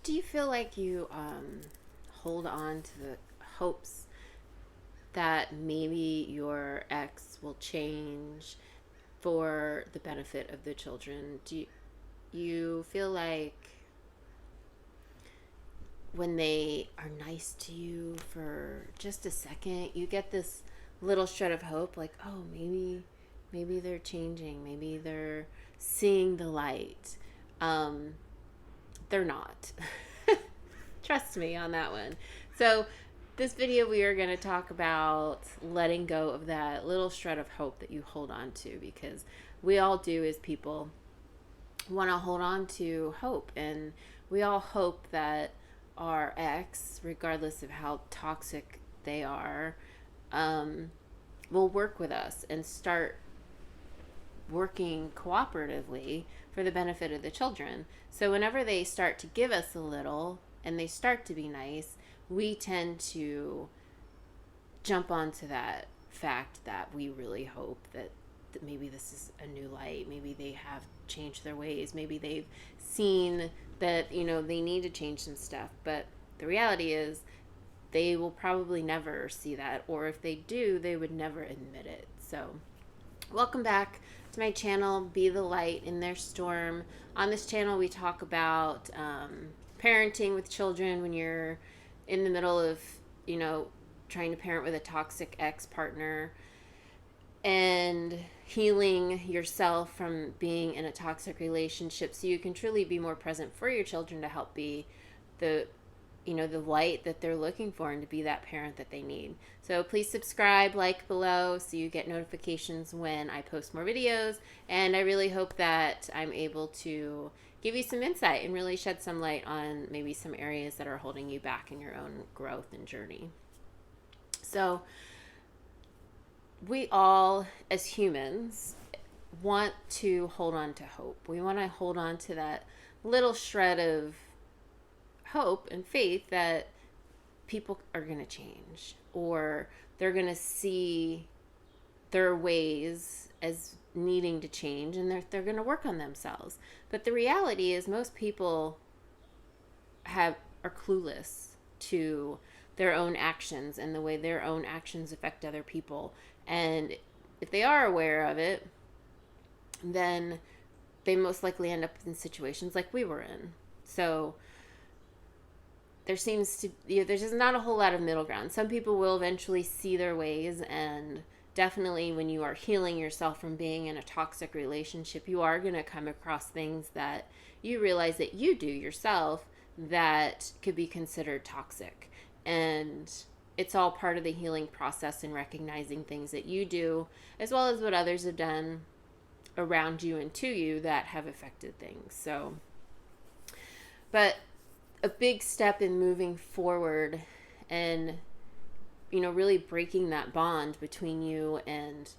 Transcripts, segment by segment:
Do you feel like you hold on to the hopes that maybe your ex will change for the benefit of the children? Do you feel like when they are nice to you for just a second, you get this little shred of hope, like, oh, maybe they're changing, maybe they're seeing the light. Um, they're not. Trust me on that one. So, this video we are going to talk about letting go of that little shred of hope that you hold on to, because we all do as people want to hold on to hope, and we all hope that our ex, regardless of how toxic they are, will work with us and start working cooperatively for the benefit of the children. So whenever they start to give us a little and they start to be nice, we tend to jump onto that fact that we really hope that maybe this is a new light. Maybe they have changed their ways. Maybe they've seen that, they need to change some stuff. But the reality is they will probably never see that. Or if they do, they would never admit it. So welcome back to my channel, Be the Light in Their Storm. On this channel, we talk about parenting with children when you're in the middle of, trying to parent with a toxic ex-partner, and healing yourself from being in a toxic relationship so you can truly be more present for your children to help be the light that they're looking for and to be that parent that they need. So please subscribe, like below so you get notifications when I post more videos. And I really hope that I'm able to give you some insight and really shed some light on maybe some areas that are holding you back in your own growth and journey. So we all, as humans, want to hold on to hope. We want to hold on to that little shred of hope and faith that people are going to change, or they're going to see their ways as needing to change, and they're going to work on themselves. But the reality is most people are clueless to their own actions and the way their own actions affect other people. And if they are aware of it, then they most likely end up in situations like we were in. So there's just not a whole lot of middle ground. Some people will eventually see their ways, and definitely when you are healing yourself from being in a toxic relationship, you are going to come across things that you realize that you do yourself that could be considered toxic. And it's all part of the healing process and recognizing things that you do, as well as what others have done around you and to you that have affected things. So, but a big step in moving forward and, really breaking that bond between you and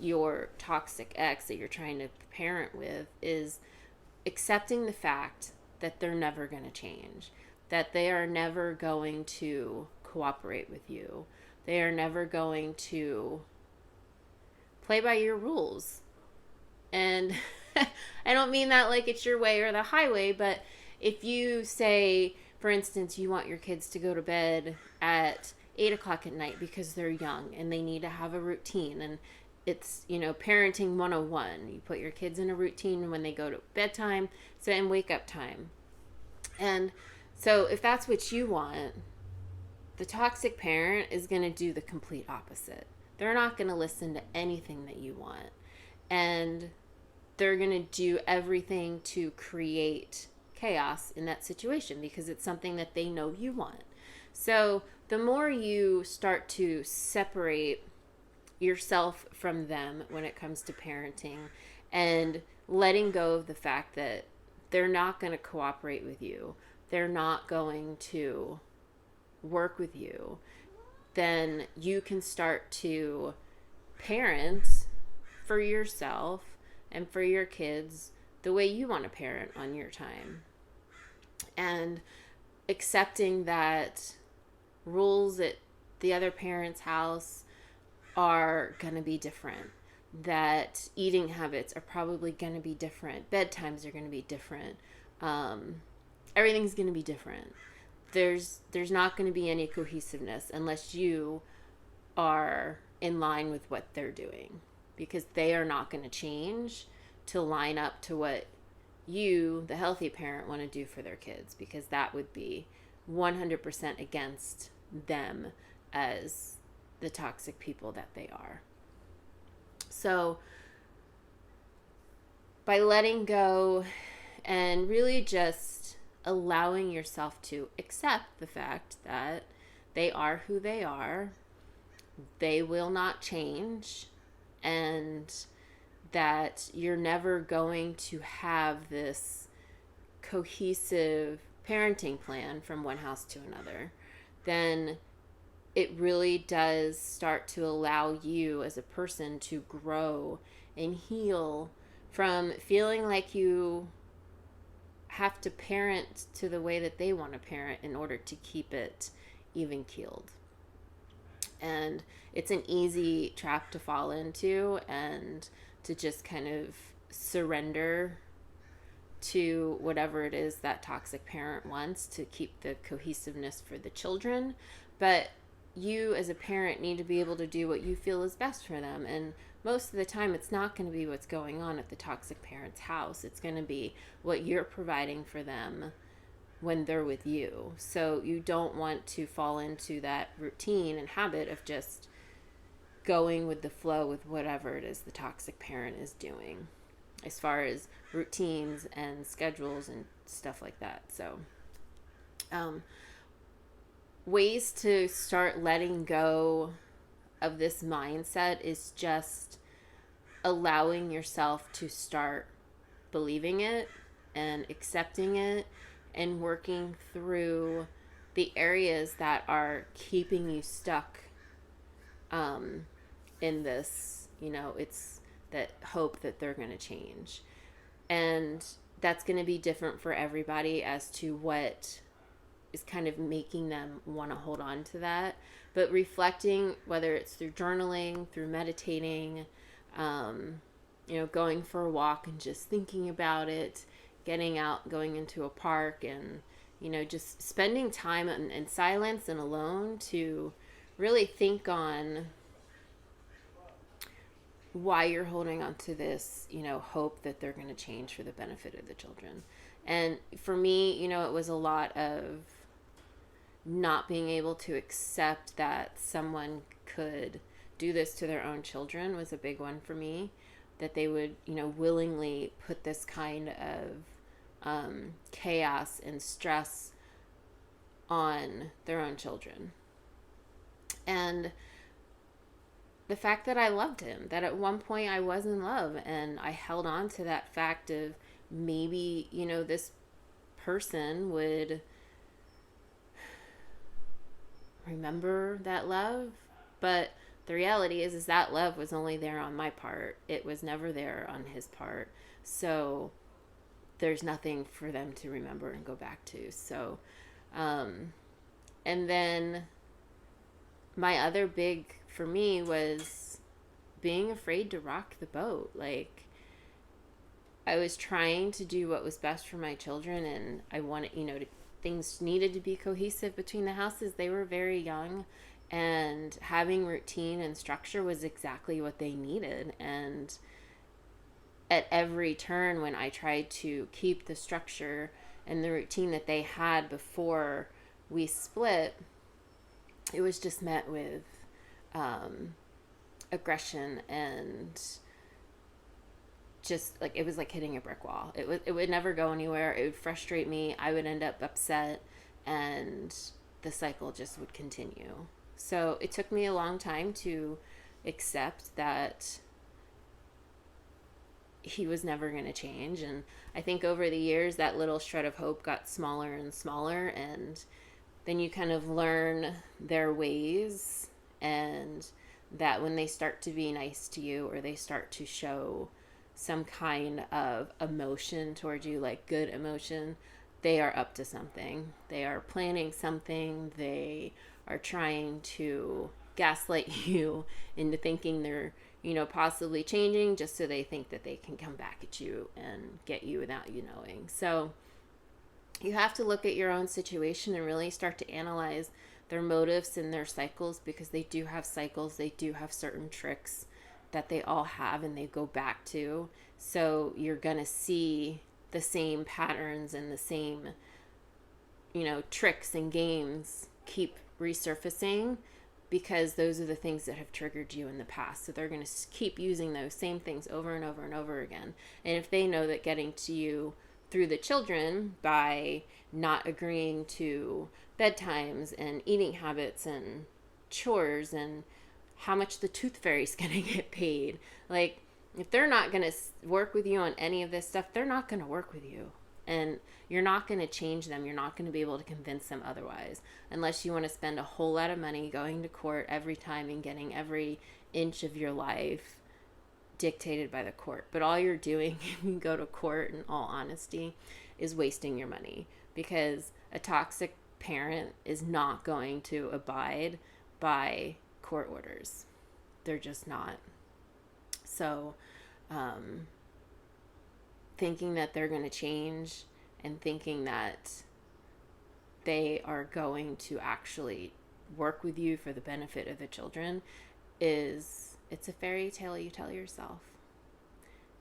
your toxic ex that you're trying to parent with is accepting the fact that they're never going to change, that they are never going to cooperate with you. They are never going to play by your rules. And I don't mean that like it's your way or the highway, but if you say, for instance, you want your kids to go to bed at 8 o'clock at night because they're young and they need to have a routine, and it's, parenting 101. You put your kids in a routine when they go to bedtime and wake up time. And so if that's what you want, the toxic parent is going to do the complete opposite. They're not going to listen to anything that you want. And they're going to do everything to create chaos in that situation because it's something that they know you want. So the more you start to separate yourself from them when it comes to parenting and letting go of the fact that they're not going to cooperate with you, they're not going to work with you, then you can start to parent for yourself and for your kids the way you want to parent on your time. And accepting that rules at the other parent's house are going to be different, that eating habits are probably going to be different, bedtimes are going to be different, everything's going to be different. There's not going to be any cohesiveness unless you are in line with what they're doing, because they are not going to change to line up to what you, the healthy parent, want to do for their kids, because that would be 100% against them as the toxic people that they are. So by letting go and really just allowing yourself to accept the fact that they are who they are, they will not change, and that you're never going to have this cohesive parenting plan from one house to another, then it really does start to allow you as a person to grow and heal from feeling like you have to parent to the way that they want to parent in order to keep it even keeled. And it's an easy trap to fall into, and to just kind of surrender to whatever it is that toxic parent wants to keep the cohesiveness for the children. But you as a parent need to be able to do what you feel is best for them. And most of the time, it's not going to be what's going on at the toxic parent's house. It's going to be what you're providing for them when they're with you. So you don't want to fall into that routine and habit of just going with the flow with whatever it is the toxic parent is doing, as far as routines and schedules and stuff like that. So ways to start letting go of this mindset is just allowing yourself to start believing it and accepting it, and working through the areas that are keeping you stuck in this, it's that hope that they're going to change. And that's going to be different for everybody as to what is kind of making them want to hold on to that. But reflecting, whether it's through journaling, through meditating, going for a walk and just thinking about it, getting out, going into a park, and, just spending time in silence and alone to really think on why you're holding on to this, hope that they're going to change for the benefit of the children. And for me, it was a lot of not being able to accept that someone could do this to their own children was a big one for me, that they would, willingly put this kind of chaos and stress on their own children. And the fact that I loved him, that at one point I was in love, and I held on to that fact of maybe, this person would remember that love. But the reality is that love was only there on my part. It was never there on his part. So there's nothing for them to remember and go back to. So, and then my other big for me was being afraid to rock the boat. Like, I was trying to do what was best for my children, and I wanted, things needed to be cohesive between the houses. They were very young, and having routine and structure was exactly what they needed. And at every turn, when I tried to keep the structure and the routine that they had before we split, it was just met with aggression, and just like, it was like hitting a brick wall. It would never go anywhere. It would frustrate me. I would end up upset, and the cycle just would continue. So it took me a long time to accept that he was never going to change. And I think over the years, that little shred of hope got smaller and smaller, and then you kind of learn their ways, and that when they start to be nice to you, or they start to show some kind of emotion towards you, like good emotion, they are up to something. They are planning something. They are trying to gaslight you into thinking they're, possibly changing, just so they think that they can come back at you and get you without you knowing. So, you have to look at your own situation and really start to analyze their motives and their cycles, because they do have cycles. They do have certain tricks that they all have and they go back to. So you're going to see the same patterns and the same, tricks and games keep resurfacing, because those are the things that have triggered you in the past. So they're going to keep using those same things over and over and over again. And if they know that getting to you through the children by not agreeing to bedtimes and eating habits and chores and how much the tooth fairy's going to get paid, like, if they're not going to work with you on any of this stuff, they're not going to work with you. And you're not going to change them. You're not going to be able to convince them otherwise, unless you want to spend a whole lot of money going to court every time and getting every inch of your life dictated by the court. But all you're doing if you go to court, in all honesty, is wasting your money, because a toxic parent is not going to abide by court orders. They're just not. So thinking that they're going to change and thinking that they are going to actually work with you for the benefit of the children it's a fairy tale you tell yourself.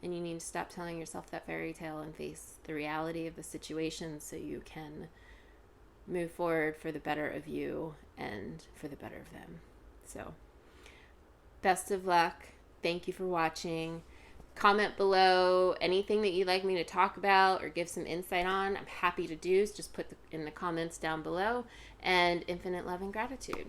And you need to stop telling yourself that fairy tale and face the reality of the situation, so you can move forward for the better of you and for the better of them. So, best of luck. Thank you for watching. Comment below anything that you'd like me to talk about or give some insight on. I'm happy to do. Just put in the comments down below. And infinite love and gratitude.